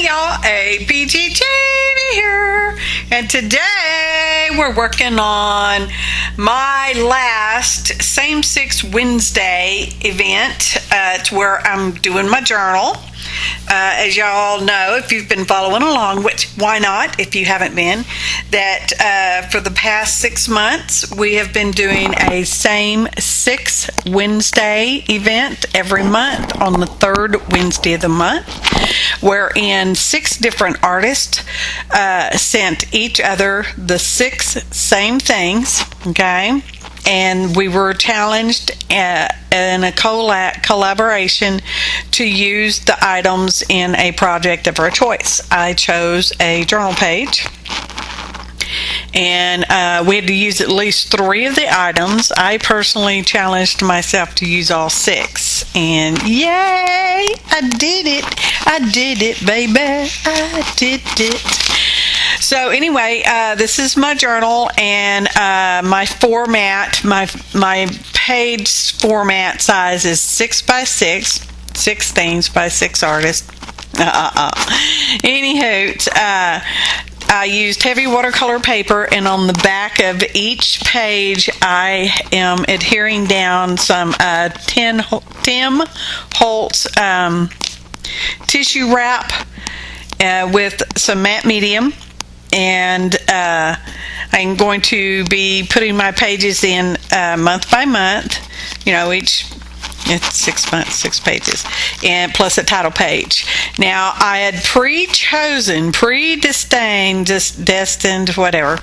Hey y'all, APG Jamie here, and today we're working on my last Same Six Wednesday event. It's where I'm doing my journal. As y'all know, if you've been following along, which why not if you haven't been, that for the past 6 months we have been doing a Same Six Wednesday event every month on the third Wednesday of the month, wherein 6 different artists sent each other the 6 same things, okay? And we were challenged in a collaboration to use the items in a project of our choice. I chose a journal page, and we had to use at least 3 of the items. I personally challenged myself to use all 6, and yay, I did it, baby, I did it. So anyway, this is my journal, and my format, my page format size is 6 by 6, 6 things by 6 artists. Anywho, I used heavy watercolor paper, and on the back of each page I am adhering down some Tim Holtz tissue wrap with some matte medium. And I'm going to be putting my pages in month by month, it's 6 months, 6 pages, and plus a title page. Now, I had predestined, whatever,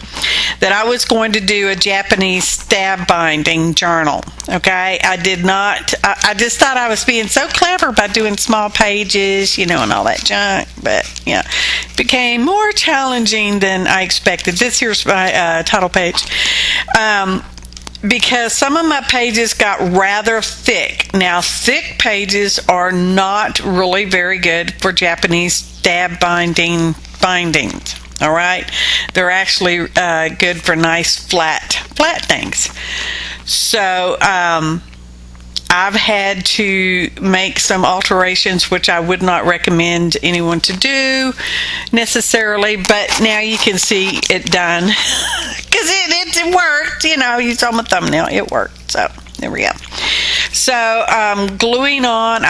that I was going to do a Japanese stab binding journal, okay? I just thought I was being so clever by doing small pages, and all that junk, but, it became more challenging than I expected. This here's my title page. Because some of my pages got rather thick. Now, thick pages are not really very good for Japanese stab bindings. All right, they're actually good for nice flat things. So I've had to make some alterations, which I would not recommend anyone to do necessarily, but now you can see it done because it worked. You saw my thumbnail, it worked. So there we go. So gluing on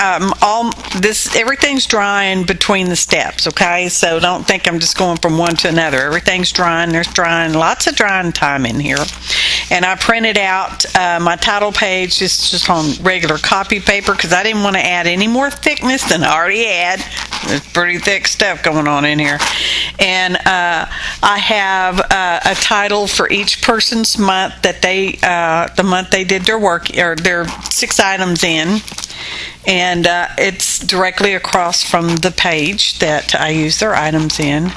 everything's drying between the steps, okay? So don't think I'm just going from one to another. Everything's drying. There's drying, lots of drying time in here. And I printed out my title page just on regular copy paper because I didn't want to add any more thickness than I already had. There's pretty thick stuff going on in here. And I have a title for each person's month that the month they did their work, or their 6 items in, and it's directly across from the page that I use their items in.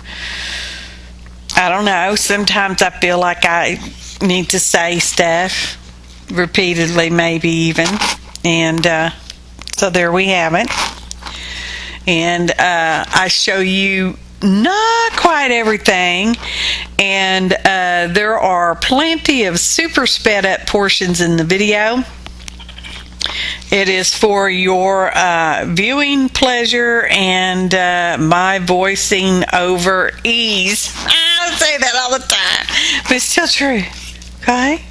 I don't know, sometimes I feel like I need to say stuff repeatedly, maybe even, and so there we have it. And I show you not quite everything, and there are plenty of super sped up portions in the video. It is for your viewing pleasure and my voicing over ease. I say that all the time, but it's still true, okay?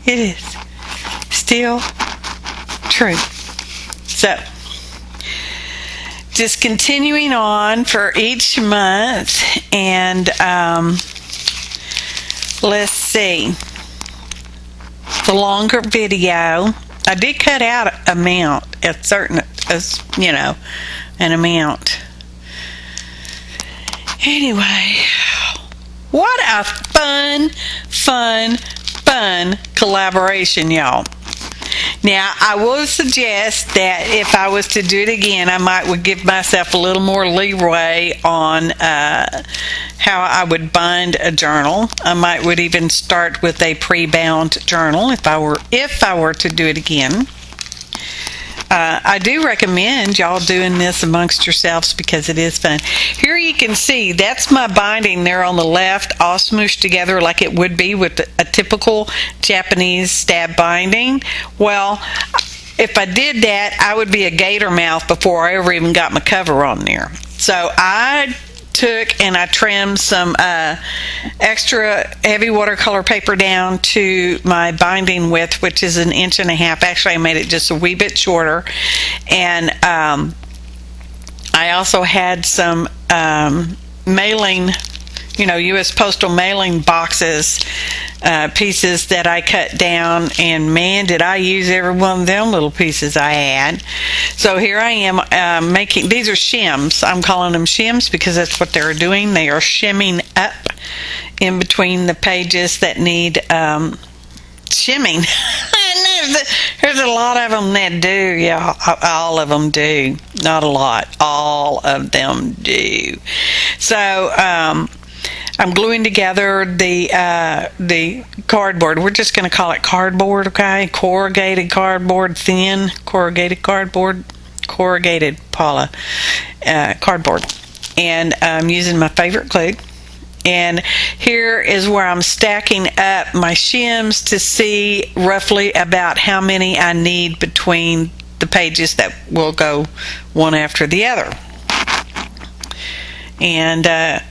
It is still true. So, just continuing on for each month, and let's see, the longer video, I did cut out an amount. Anyway, what a fun collaboration, y'all. Now, I will suggest that if I was to do it again, I would give myself a little more leeway on how I would bind a journal. I would even start with a pre-bound journal if I were to do it again. I do recommend y'all doing this amongst yourselves because it is fun. Here you can see that's my binding there on the left, all smooshed together like it would be with a typical Japanese stab binding. Well, if I did that, I would be a gator mouth before I ever even got my cover on there. So I took and I trimmed some extra heavy watercolor paper down to my binding width, which is 1.5 inches. Actually, I made it just a wee bit shorter. And I also had some mailing, U.S. postal mailing boxes, pieces that I cut down, and man, did I use every one of them little pieces I had. So here I am making, these are shims. I'm calling them shims because that's what they're doing. They are shimming up in between the pages that need shimming. There's a lot of them that do, yeah, all of them do. Not a lot, all of them do. So, I'm gluing together the cardboard. We're just going to call it cardboard, okay? Corrugated cardboard, thin corrugated cardboard, corrugated Paula cardboard. And I'm using my favorite glue. And here is where I'm stacking up my shims to see roughly about how many I need between the pages that will go one after the other. And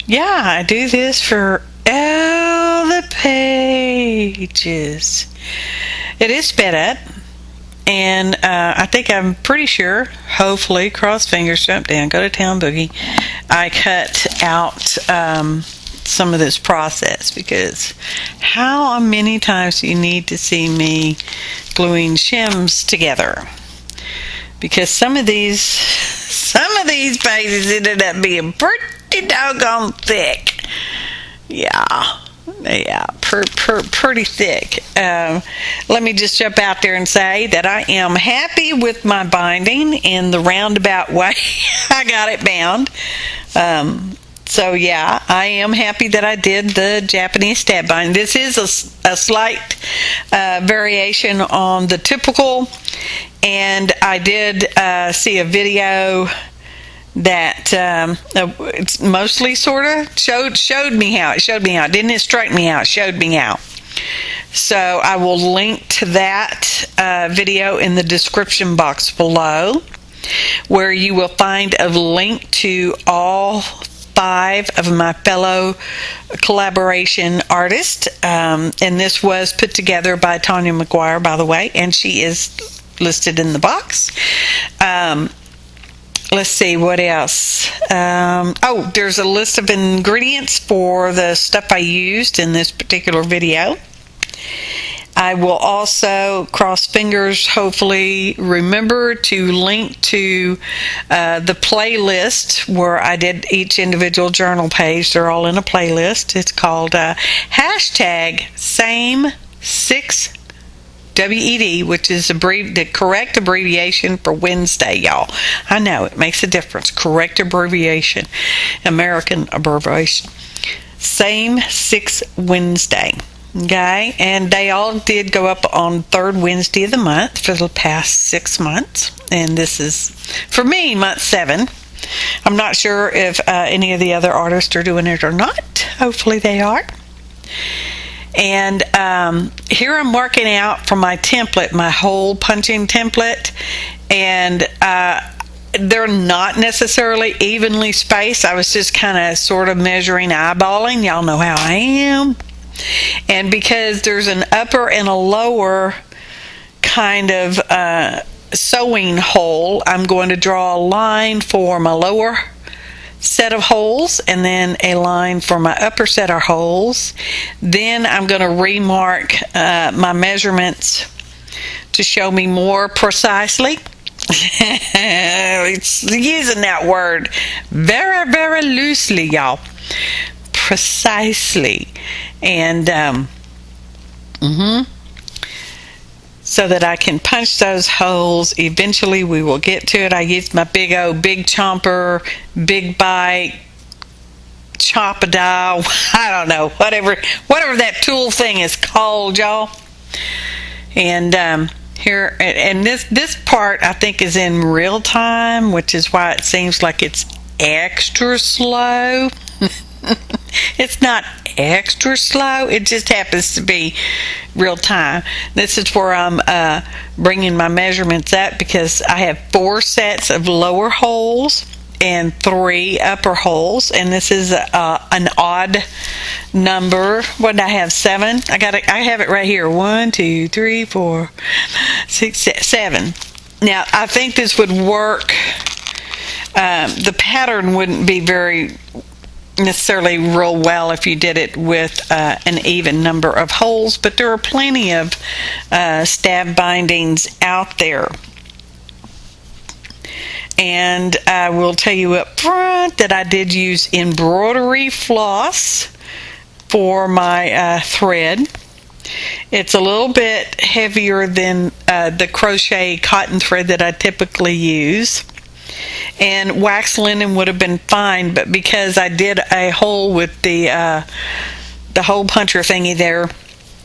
yeah, I do this for all the pages. It is sped up, and I think I'm pretty sure, hopefully, cross fingers, jump down, go to town boogie, I cut out some of this process, because how many times do you need to see me gluing shims together? Because some of these pages ended up being pretty doggone thick. Yeah, pretty thick. Let me just jump out there and say that I am happy with my binding in the roundabout way I got it bound. So yeah, I am happy that I did the Japanese stab bind. This is a slight variation on the typical, and I did see a video that it's mostly sort of showed me how. It showed me how. Didn't instruct me how. It showed me how. So I will link to that video in the description box below, where you will find a link to all 5 of my fellow collaboration artists. And this was put together by Tanya McGuire, by the way, and she is listed in the box. Let's see, what else? Oh, there's a list of ingredients for the stuff I used in this particular video. I will also, cross fingers, hopefully remember to link to the playlist where I did each individual journal page. They're all in a playlist. It's called hashtag same6 WED, which is the correct abbreviation for Wednesday, y'all. I know, it makes a difference. Correct abbreviation. American abbreviation. Same 6 Wednesday. Okay? And they all did go up on 3rd Wednesday of the month for the past 6 months. And this is, for me, month 7. I'm not sure if any of the other artists are doing it or not. Hopefully they are. And here I'm marking out for my template, my hole punching template, and they're not necessarily evenly spaced. I was just kind of sort of measuring, eyeballing. Y'all know how I am. And because there's an upper and a lower kind of sewing hole, I'm going to draw a line for my lower set of holes and then a line for my upper set of holes. Then I'm going to remark my measurements to show me more precisely. It's using that word very, very loosely, y'all. Precisely. And so that I can punch those holes. Eventually we will get to it. I used my big chomper, big bite, chop-a-dial, I don't know, whatever that tool thing is called, y'all. And here, and this part I think is in real time, which is why it seems like it's extra slow. It's not extra slow, it just happens to be real time. This is where I'm bringing my measurements up, because I have 4 sets of lower holes and 3 upper holes, and this is an odd number. What did I have? 7. I have it right here. 1, 2, 3, 4, 6, 7. Now I think this would work. The pattern wouldn't be very necessarily real well if you did it with an even number of holes, but there are plenty of stab bindings out there. And I will tell you up front that I did use embroidery floss for my thread. It's a little bit heavier than the crochet cotton thread that I typically use. And wax linen would have been fine, but because I did a hole with the hole puncher thingy there,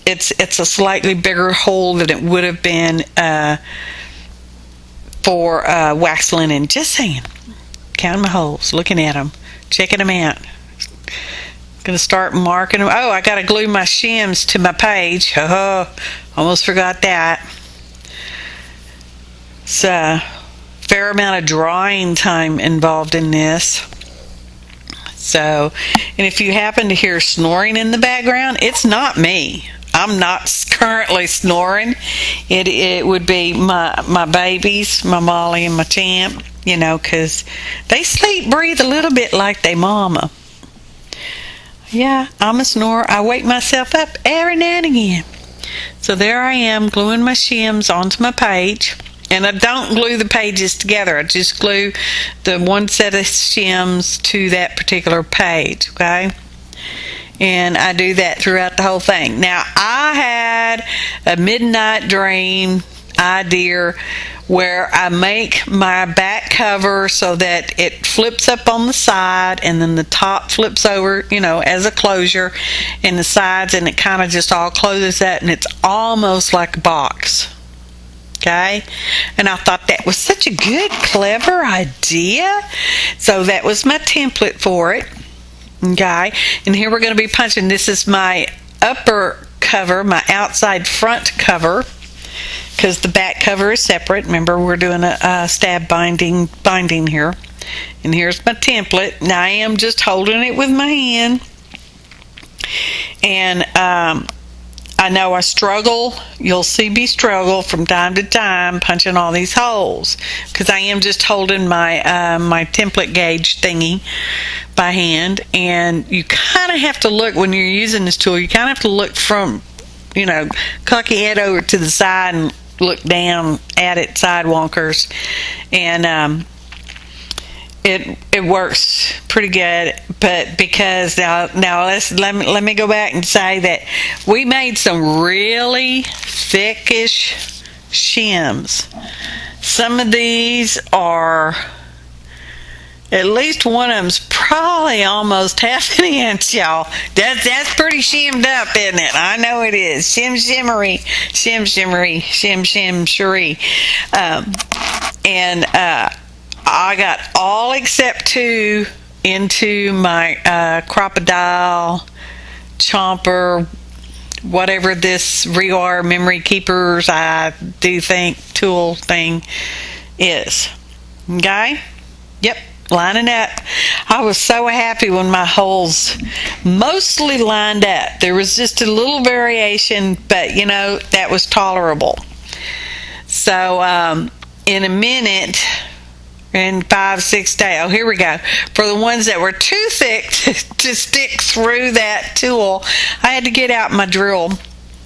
it's a slightly bigger hole than it would have been for wax linen. Just saying. Counting my holes, looking at them, checking them out. Gonna start marking them. Oh, I gotta glue my shims to my page. Oh, almost forgot that. So fair amount of drawing time involved in this. So, and if you happen to hear snoring in the background, it's not me. I'm not currently snoring. It would be my babies, my Molly and my Champ, you know, because they sleep, breathe a little bit like they mama. Yeah, I'm a snorer. I wake myself up every now and again. So there I am gluing my shims onto my page. And I don't glue the pages together. I just glue the one set of shims to that particular page, okay? And I do that throughout the whole thing. Now, I had a midnight dream idea where I make my back cover so that it flips up on the side and then the top flips over, you know, as a closure, and the sides, and it kind of just all closes that, and it's almost like a box. Okay, and I thought that was such a good, clever idea. So that was my template for it. Okay, and here we're going to be punching. This is my upper cover, my outside front cover, because the back cover is separate. Remember, we're doing a stab binding here. And here's my template. Now I am just holding it with my hand. And I know I struggle. You'll see me struggle from time to time punching all these holes because I am just holding my my template gauge thingy by hand, and you kind of have to look when you're using this tool. You kind of have to look from, you know, cock your head over to the side and look down at it sidewonkers, and it works pretty good. But because now let me go back and say that we made some really thickish shims. Some of these are, at least one of them's probably almost half an inch, y'all. That's pretty shimmed up, isn't it? I know it is. Shim shimmery, shim shimmery, shim shim sherry. I got all except 2 into my crocodile chomper, whatever this ReWire memory keepers I do think tool thing is. Okay? Yep, lining up. I was so happy when my holes mostly lined up. There was just a little variation, but you know, that was tolerable. So in a minute, in 5, 6 days. Oh, here we go. For the ones that were too thick to stick through that tool, I had to get out my drill.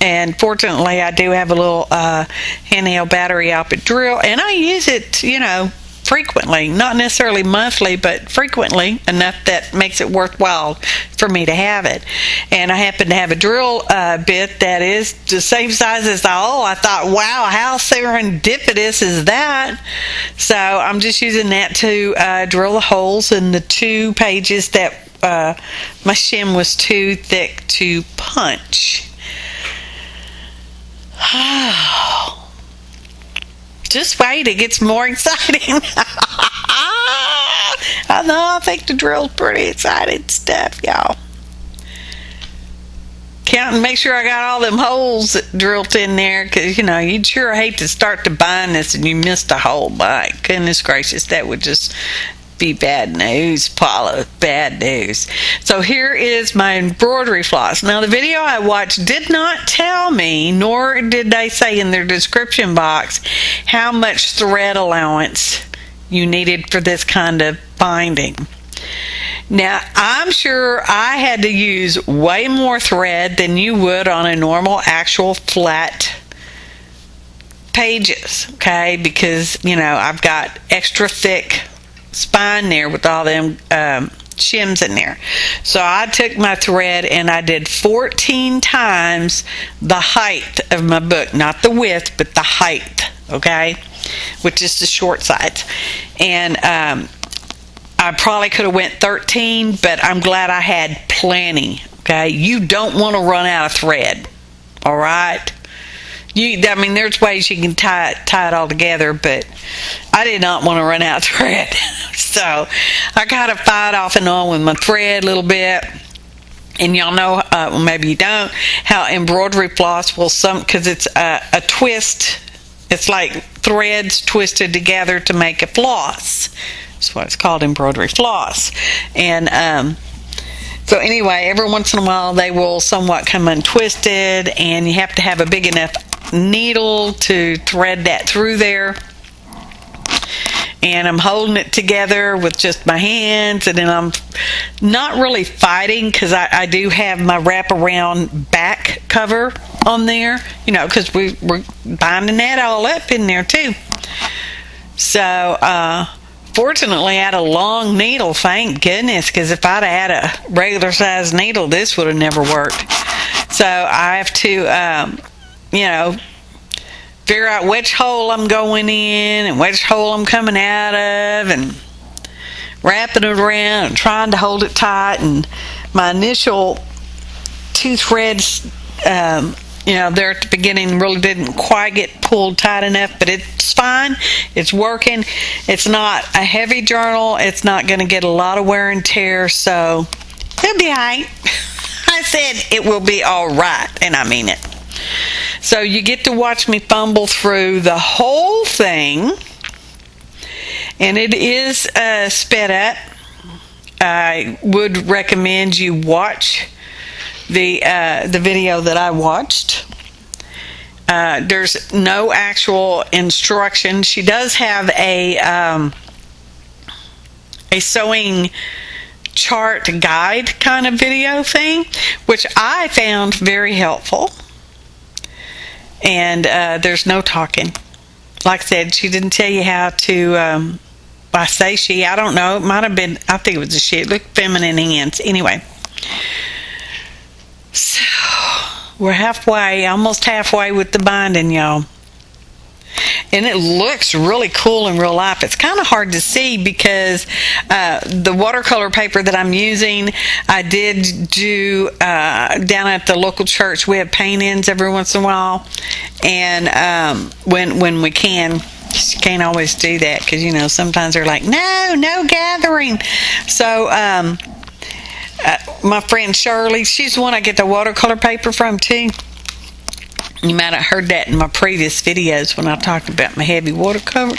And fortunately, I do have a little handheld battery output drill, and I use it, you know, frequently. Not necessarily monthly, but frequently enough that makes it worthwhile for me to have it. And I happen to have a drill bit that is the same size as the hole. I thought, wow, how serendipitous is that? So I'm just using that to drill the holes in the 2 pages that my shim was too thick to punch. Just wait, it gets more exciting. I think the drill's pretty exciting stuff, y'all. Count and make sure I got all them holes drilled in there, because, you know, you'd sure hate to start to bind this and you missed a hole. My goodness gracious, that would just be bad news, Paula. Bad news. So here is my embroidery floss. Now, the video I watched did not tell me, nor did they say in their description box, how much thread allowance you needed for this kind of binding. Now, I'm sure I had to use way more thread than you would on a normal, actual flat pages, okay, because I've got extra thick spine there with all them shims in there. So I took my thread and I did 14 times the height of my book, not the width, but the height, okay, which is the short sides. And I probably could have went 13, but I'm glad I had plenty, okay. You don't want to run out of thread, all right. There's ways you can tie it all together, but I did not want to run out of thread. So I got to fight off and on with my thread a little bit. And y'all know, maybe you don't, how embroidery floss will because it's a twist. It's like threads twisted together to make a floss. That's what it's called, embroidery floss. And so anyway, every once in a while they will somewhat come untwisted, and you have to have a big enough needle to thread that through there. And I'm holding it together with just my hands, and then I'm not really fighting because I do have my wraparound back cover on there, because we're binding that all up in there too. So fortunately, I had a long needle, thank goodness, because if I'd had a regular size needle, this would have never worked. So I have to figure out which hole I'm going in and which hole I'm coming out of, and wrapping it around and trying to hold it tight. And my initial 2 threads, there at the beginning really didn't quite get pulled tight enough, but it's fine. It's working. It's not a heavy journal. It's not going to get a lot of wear and tear, so it'll be all right. I said it will be all right, and I mean it. So you get to watch me fumble through the whole thing, and it is sped up. I would recommend you watch the video that I watched. There's no actual instruction. She does have a sewing chart guide kind of video thing, which I found very helpful. And there's no talking. Like I said, she didn't tell you how to, I say she, I don't know, it might have been, I think it was a she. It looked feminine hands. Anyway. So, we're almost halfway with the binding, y'all. And it looks really cool in real life. It's kind of hard to see because the watercolor paper that I'm using, I did do down at the local church. We have paint-ins every once in a while. And when we can, you can't always do that because, sometimes they're like, no gathering. So my friend Shirley, she's the one I get the watercolor paper from too. You might have heard that in my previous videos when I talked about my heavy watercolor.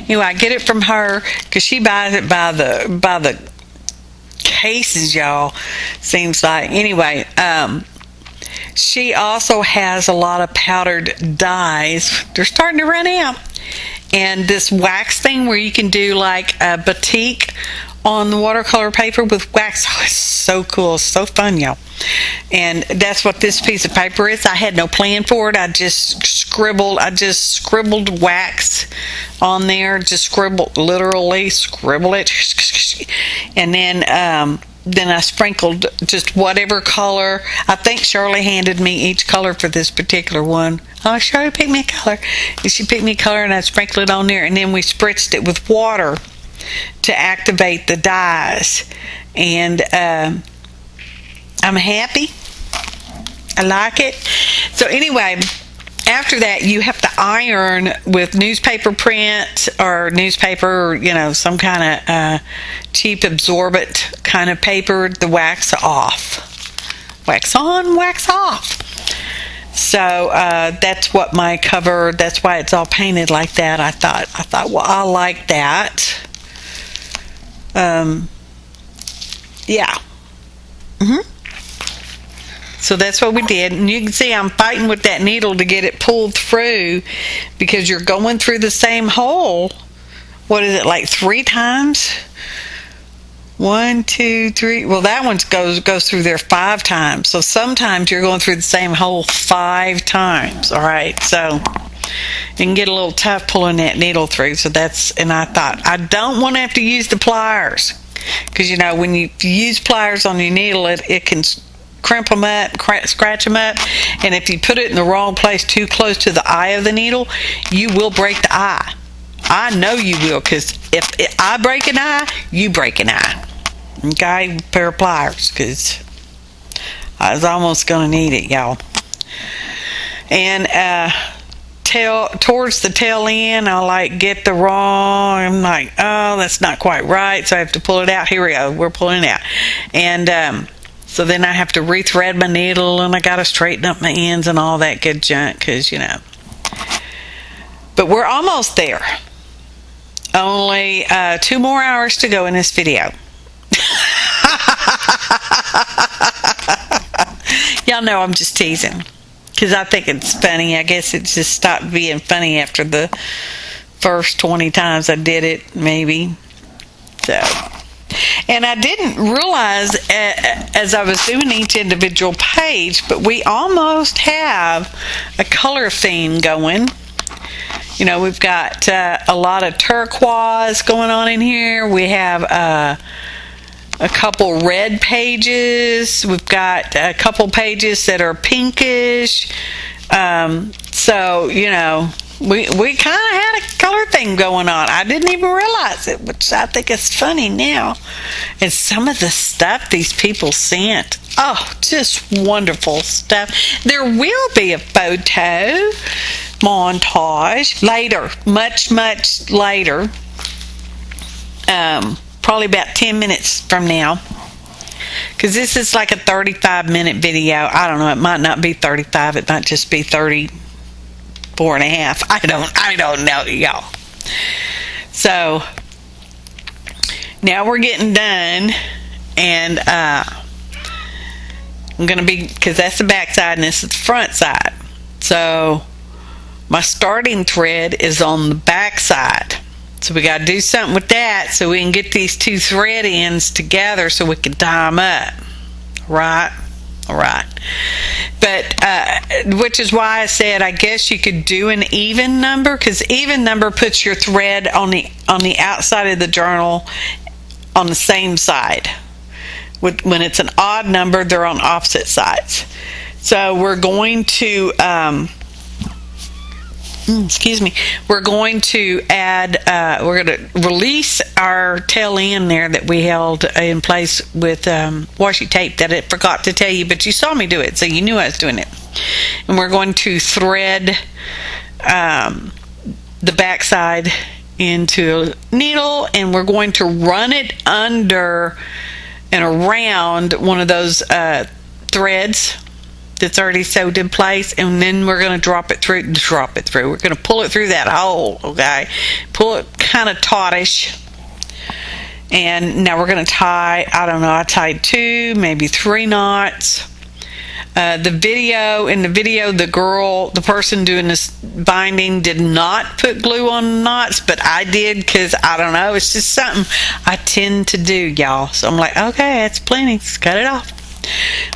Anyway, I get it from her because she buys it by the cases, y'all. Seems like. Anyway, she also has a lot of powdered dyes. They're starting to run out. And this wax thing where you can do like a batik on the watercolor paper with wax. Oh, it's so cool. It's so fun, y'all. And that's what this piece of paper is. I had no plan for it. I just scribbled wax on there. Literally scribble it. And then I sprinkled just whatever color. I think Shirley handed me each color for this particular one. Oh, Shirley picked me a color. And she picked me a color and I sprinkled it on there. And then we spritzed it with water to activate the dyes. And I'm happy. I like it. So anyway, after that you have to iron with newspaper print or newspaper, some kind of cheap absorbent kind of paper, the wax off. Wax on, wax off. So that's what my cover, that's why it's all painted like that. I thought, well, I like that. Yeah. So that's what we did, and you can see I'm fighting with that needle to get it pulled through, because you're going through the same hole. What is it, like 3 times? 1, 2, 3. Well, that one goes through there 5 times. So sometimes you're going through the same hole 5 times. All right, so it can get a little tough pulling that needle through. So and I thought, I don't want to have to use the pliers, because you know when you use pliers on your needle, it can crimp them up, scratch them up, and if you put it in the wrong place, too close to the eye of the needle, you will break the eye. I know you will, because if I break an eye, you break an eye. Okay, pair of pliers, because I was almost gonna need it, y'all. And towards the tail end, I like get the wrong. I'm like, oh, that's not quite right, so I have to pull it out. Here we go, we're pulling it out, and so then I have to rethread my needle, and I got to straighten up my ends and all that good junk, because, you know. But we're almost there. Only 2 more hours to go in this video. Y'all know I'm just teasing, because I think it's funny. I guess it just stopped being funny after the first 20 times I did it, maybe. So... And I didn't realize as I was doing each individual page, but we almost have a color theme going. You know, we've got a lot of turquoise going on in here. We have a couple red pages. We've got a couple pages that are pinkish. So, you know, we kind of had a color thing going on. I didn't even realize it, which I think is funny now. And some of the stuff these people sent, oh, just wonderful stuff. There will be a photo montage later, much later, probably about 10 minutes from now, because this is like a 35-minute video. I don't know, it might not be 35, it might just be 34 and a half. I don't know, y'all. So now we're getting done, and I'm gonna be, because that's the back side and this is the front side, so my starting thread is on the back side, so we got to do something with that so we can get these 2 thread ends together so we can tie them up. Right? All right. But which is why I said I guess you could do an even number, because even number puts your thread on the outside of the journal on the same side. When it's an odd number, they're on opposite sides. So we're going to we're going to add, we're going to release our tail end there that we held in place with washi tape that I forgot to tell you, but you saw me do it, so you knew I was doing it. And we're going to thread the back side into a needle, and we're going to run it under and around one of those threads that's already sewed in place, and then we're going to drop it through. We're going to pull it through that hole, okay? Pull it kind of tautish. And now we're going to tie, I don't know, I tied 2, maybe 3 knots. In the video, the person doing this binding did not put glue on knots, but I did, because I don't know, it's just something I tend to do, y'all. So I'm like, okay, that's plenty, let's cut it off.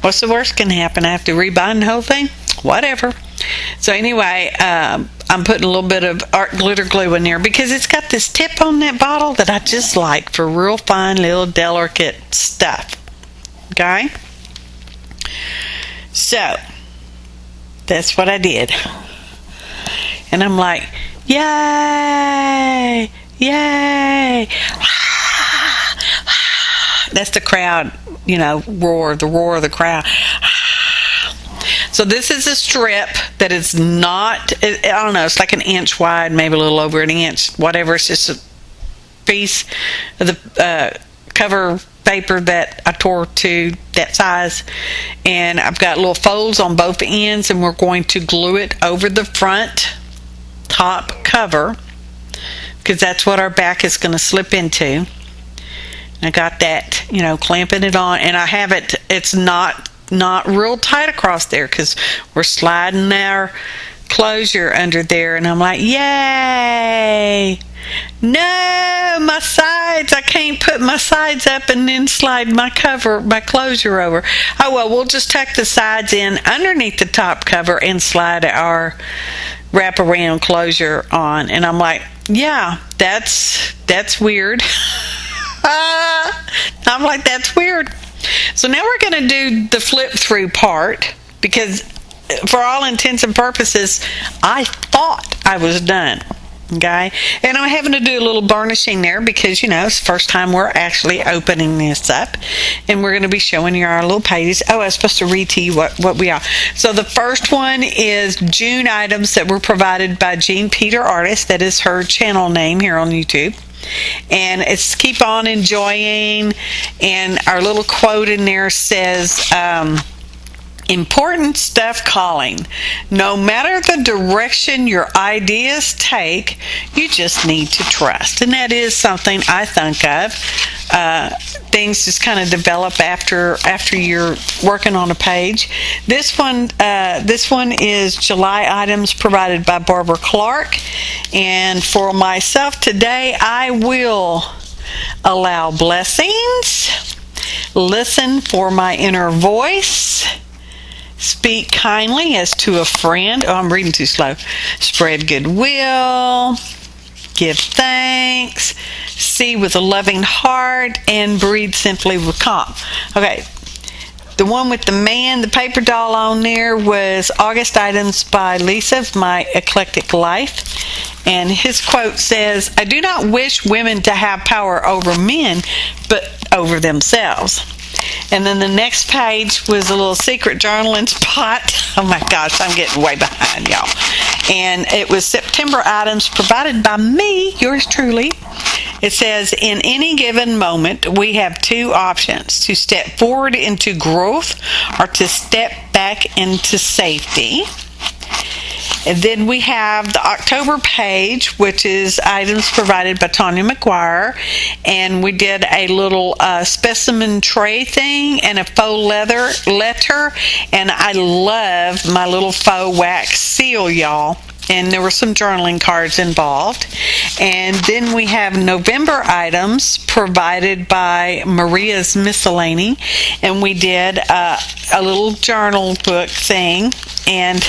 What's the worst can happen? I have to rebind the whole thing? Whatever. So anyway, I'm putting a little bit of art glitter glue in there, because it's got this tip on that bottle that I just like for real fine little delicate stuff. Okay? So that's what I did. And I'm like, yay! Yay! That's the crowd, you know, roar, the roar of the crowd. So this is a strip that is not, I don't know, it's like 1 inch wide, maybe a little over 1 inch, whatever. It's just a piece of the cover paper that I tore to that size. And I've got little folds on both ends, and we're going to glue it over the front top cover, because that's what our back is going to slip into. I got that, clamping it on, and I have it, it's not real tight across there because we're sliding our closure under there, and I'm like, yay! No, my sides, I can't put my sides up and then slide my closure over. Oh well, we'll just tuck the sides in underneath the top cover and slide our wraparound closure on. And I'm like, yeah, that's weird. I'm like, that's weird. So now we're going to do the flip through part, because for all intents and purposes, I thought I was done. Okay, and I'm having to do a little burnishing there because, it's the first time we're actually opening this up, and we're going to be showing you our little pages. Oh, I was supposed to read to you what we are. So the first one is June items that were provided by Jean Peter Artist. That is her channel name here on YouTube. And it's keep on enjoying, and our little quote in there says, important stuff calling. No matter the direction your ideas take, you just need to trust. And that is something I think of. Things just kind of develop after you're working on a page. This one is July items provided by Barbara Clark. And for myself today, I will allow blessings, listen for my inner voice, speak kindly as to a friend. Oh, I'm reading too slow. Spread goodwill, give thanks, see with a loving heart, and breathe simply with calm. Okay, the one with the paper doll on there was August items by Lisa of My Eclectic Life. And his quote says, I do not wish women to have power over men, but over themselves. And then the next page was a little secret journaling spot. Oh my gosh, I'm getting way behind, y'all. And it was September items provided by me, yours truly. It says, in any given moment, we have two options: to step forward into growth or to step back into safety. And then we have the October page, which is items provided by Tanya McGuire. And we did a little specimen tray thing and a faux letter. And I love my little faux wax seal, y'all. And there were some journaling cards involved. And then we have November items provided by Maria's Miscellany. And we did a little journal book thing. And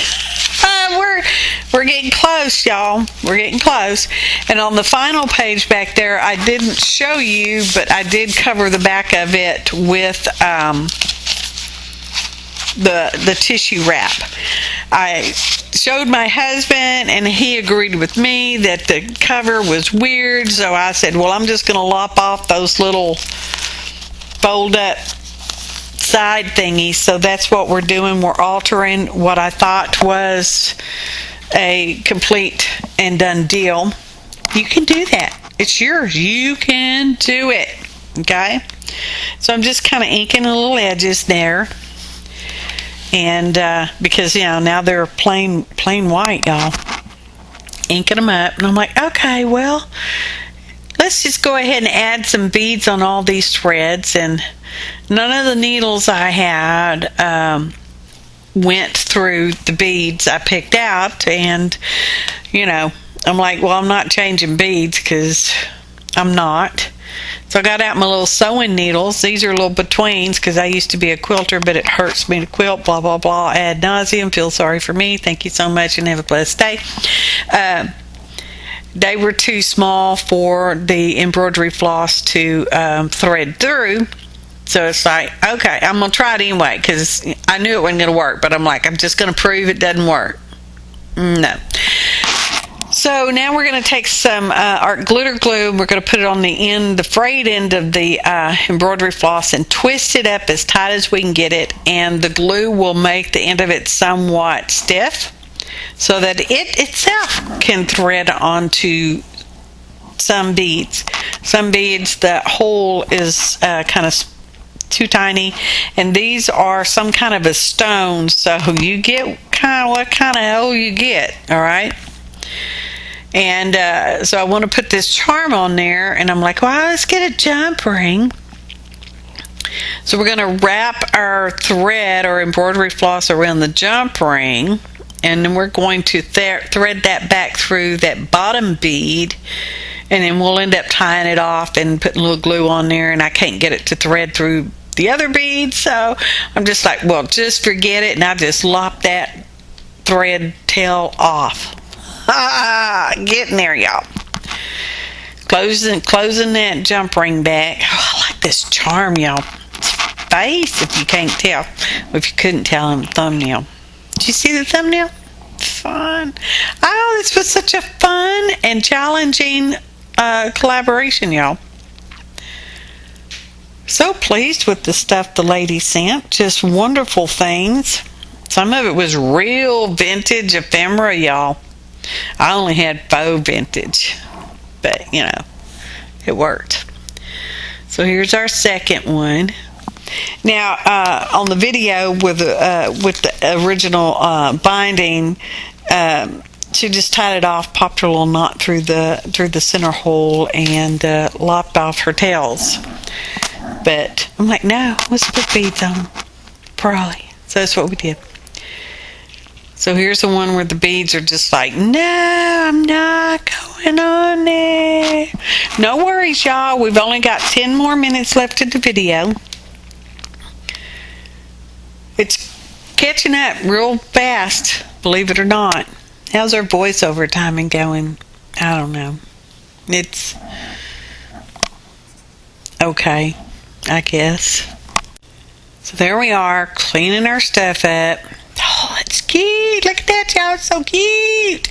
we're getting close, y'all. We're getting close. And on the final page back there, I didn't show you, but I did cover the back of it with the tissue wrap. I showed my husband, and he agreed with me that the cover was weird, so I said, well, I'm just going to lop off those little fold-up side thingies. So that's what we're doing. We're altering what I thought was a complete and done deal. You can do that. It's yours. You can do it. Okay? So I'm just kind of inking the little edges there. And because, now they're plain white, y'all. Inking them up. And I'm like, okay, well, let's just go ahead and add some beads on all these threads. And none of the needles I had went through the beads I picked out. And, I'm like, well, I'm not changing beads because I'm not. So I got out my little sewing needles. These are little betweens because I used to be a quilter, but it hurts me to quilt, blah, blah, blah, ad nauseum. Feel sorry for me. Thank you so much and have a blessed day. They were too small for the embroidery floss to thread through. So it's like, okay, I'm going to try it anyway because I knew it wasn't going to work. But I'm like, I'm just going to prove it doesn't work. No. So now we're going to take some art glitter glue, and we're going to put it on the frayed end of the embroidery floss and twist it up as tight as we can get it, and the glue will make the end of it somewhat stiff so that it itself can thread onto some beads. Some beads, the hole is kind of too tiny, and these are some kind of a stone, so you get kind of what kind of hole you get, all right? And so I want to put this charm on there, and I'm like, well, let's get a jump ring. So we're going to wrap our thread or embroidery floss around the jump ring, and then we're going to thread that back through that bottom bead, and then we'll end up tying it off and putting a little glue on there, and I can't get it to thread through the other bead, so I'm just like, well, just forget it, and I just lop that thread tail off. Getting there, y'all. Closing that jump ring back. Oh, I like this charm, y'all. Face, if you can't tell. If you couldn't tell in the thumbnail. Did you see the thumbnail? Fun. Oh, this was such a fun and challenging collaboration, y'all. So pleased with the stuff the lady sent. Just wonderful things. Some of it was real vintage ephemera, y'all. I only had faux vintage, but you know, it worked. So here's our second one. Now, on the video with the original binding, she just tied it off, popped her little knot through the center hole, and lopped off her tails. But I'm like, no, let's put beads on, probably. So that's what we did. So here's the one where the beads are just like, no, I'm not going on there. No worries, y'all. We've only got 10 more minutes left of the video. It's catching up real fast, believe it or not. How's our voiceover timing going? I don't know. It's okay, I guess. So there we are, cleaning our stuff up. Oh, it's cute. Look at that, y'all. It's so cute.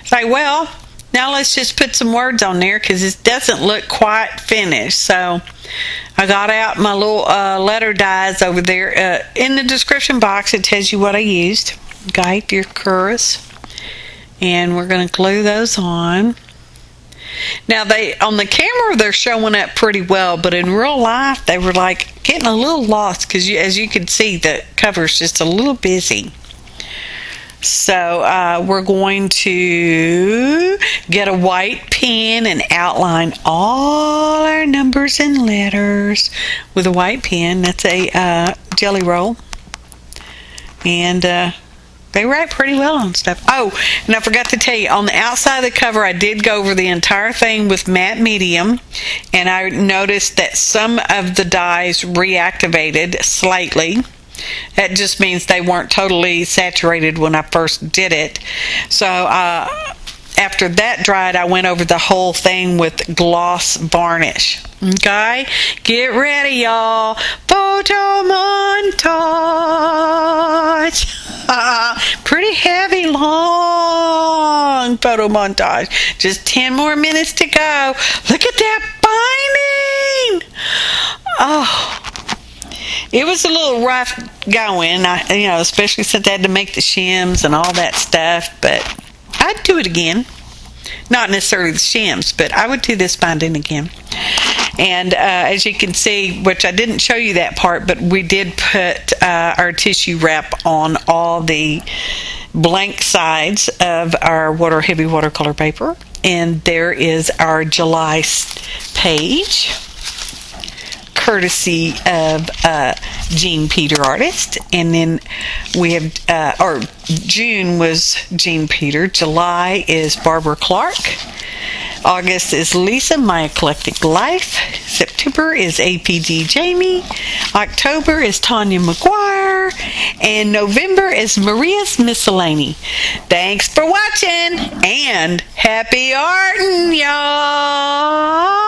It's like, well, now let's just put some words on there because it doesn't look quite finished. So I got out my little letter dies over there. In the description box, it tells you what I used. Okay, if you're curious. And we're going to glue those on. Now, on the camera, they're showing up pretty well, but in real life, they were like getting a little lost because, as you can see, the cover's just a little busy. So we're going to get a white pen and outline all our numbers and letters with a white pen. That's a jelly roll. And they write pretty well on stuff. Oh, and I forgot to tell you, on the outside of the cover, I did go over the entire thing with matte medium, and I noticed that some of the dyes reactivated slightly. That just means they weren't totally saturated when I first did it. So after that dried, I went over the whole thing with gloss varnish. Okay, get ready, y'all. Photo montage. Pretty heavy, long photo montage. Just 10 more minutes to go. Look at that binding. Oh, it was a little rough going, especially since I had to make the shims and all that stuff, but I'd do it again. Not necessarily the shims, but I would do this binding again. And as you can see, which I didn't show you that part, but we did put our tissue wrap on all the blank sides of our heavy watercolor paper. And there is our July page, courtesy of Jean Peter Artist. And then we have, June was Jean Peter, July is Barbara Clark, August is Lisa, My Eclectic Life, September is APG Jamie, October is Tanya McGuire, and November is Maria's Miscellany. Thanks for watching, and happy arting, y'all!